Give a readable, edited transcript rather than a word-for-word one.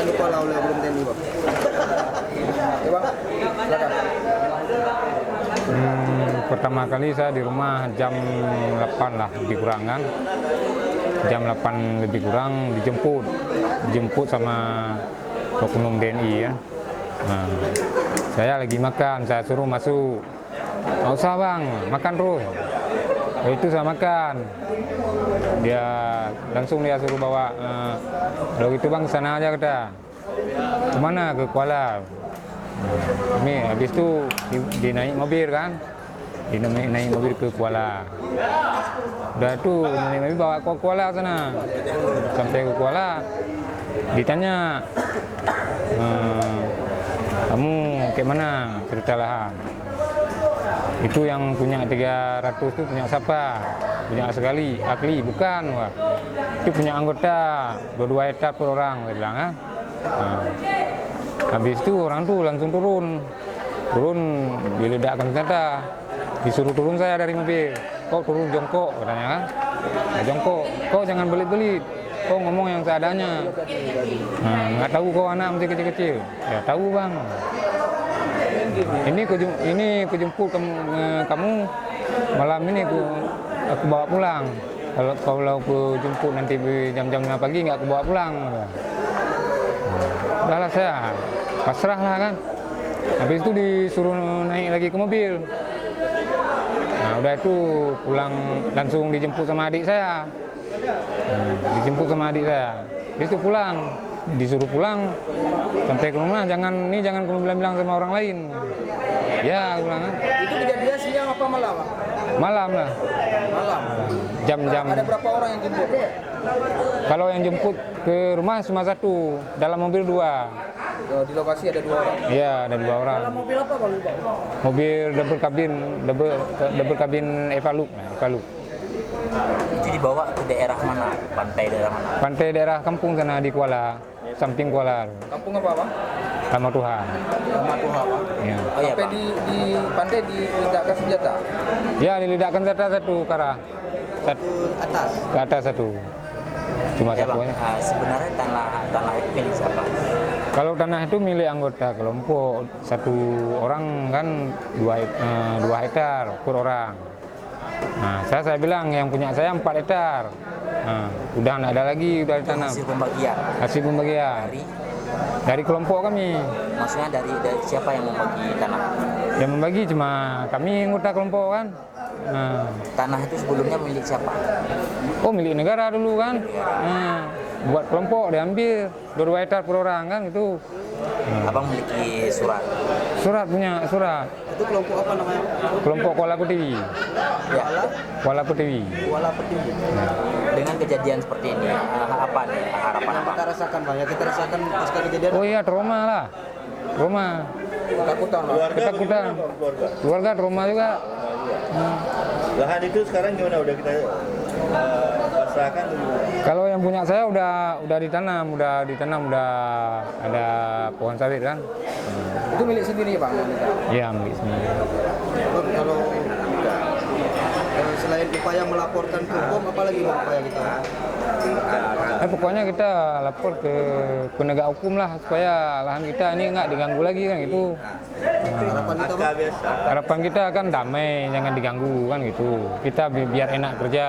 yang dikelola oleh oknum TNI, Bang? Ya, Bang. Silakan. Pertama kali saya di rumah jam 8 lah lebih kurang kan. Jam 8 lebih kurang dijemput sama oknum TNI ya. Nah, saya lagi makan, saya suruh masuk. Nggak usah bang, makan terus. Itu saya makan. Dia langsung suruh bawa. Kalau gitu bang sana aja kata. Kemana? Ke Kuala. Ini habis itu dinaik mobil kan. Naik mobil ke Kuala. Udah itu naik mobil bawa ke Kuala sana. Sampai ke Kuala ditanya, kamu kayak mana cerita lahan? Itu yang punya 300 itu punya siapa? Punya sekali, Akli, bukan. Wah. Itu punya anggota 22 hektar per orang, dia bilang. Nah, habis itu orang tuh langsung turun diledakkan senjata, disuruh turun saya dari mobil. Kok turun jongkok katanya kan? Nah, jongkok, kok jangan belit-belit, kok ngomong yang seadanya. Nah, nggak tahu kok anak masih kecil-kecil. Ya tahu bang. Ini kejemput kamu malam ini aku bawa pulang. Kalau aku jemput nanti jam-jam 5 pagi nggak aku bawa pulang. Udahlah saya pasrah lah kan. Habis itu disuruh naik lagi ke mobil. Nah udah itu pulang langsung dijemput sama adik saya. Habis itu pulang. Disuruh pulang sampai ke rumah jangan kamu bilang sama orang lain. Ya aku bilang. Itu kejadian siang apa malam? Malam lah. Malam. Jam-jam. Ada berapa orang yang jemput? Kalau yang jemput ke rumah cuma satu, dalam mobil 2. Di lokasi ada 2 orang. Iya, ada 2 orang. Dalam mobil apa Bang? Mobil double kabin Evalup. Itu dibawa ke daerah mana? Pantai daerah mana? Pantai daerah kampung sana di Kuala, samping Kuala. Kampung apa Bang? Sama Tuhan. Nama Tuhan, Bang. Ya. Oh iya, Sampai Pak. di pantai diledakkan senjata. Ya, diledakkan satu ke arah. Ke atas satu. Cuma Ya, satu Bang. aja. Sebenarnya tanah itu milik siapa? Kalau tanah itu milik anggota kelompok, satu orang kan 2 hektar per orang. Nah, saya bilang yang punya saya 4 hektar. Nah, udah nggak ada lagi, udah ditanam. Hasil pembagian Hasil pembagian dari kelompok kami. maksudnya dari siapa yang membagi tanah? Yang membagi cuma kami anggota kelompok kan. Nah, Tanah itu sebelumnya milik siapa? oh milik negara dulu kan. Nah, buat kelompok diambil 2 hektar per orang kan itu. Abang memiliki surat. Punya surat. Itu kelompok apa namanya? Kelompok Kuala Pertiwi. Ya, Kuala Pertiwi. Kuala Pertiwi. dengan kejadian seperti ini, apa nih harapan Yang Abang? kita rasakan Bang, ya kita rasakan pasca kejadian. Oh iya, trauma lah. Trauma. Ketakutan Bang. Ketakutan. Keluarga trauma juga. Lahan itu sekarang gimana? Udah kita pasrahkan? Kalau yang punya saya udah ditanam, udah ada pohon sawit kan. Itu milik sendiri Bang. Iya, milik sendiri. Bang, kalau selain upaya melaporkan ke hukum, apa lagi Bang upaya kita? Pokoknya kita lapor ke penegak hukum lah supaya lahan kita ini nggak diganggu lagi kan gitu. Harapan kita Bang? Harapan kita kan damai, jangan diganggu kan gitu. Kita biar enak kerja.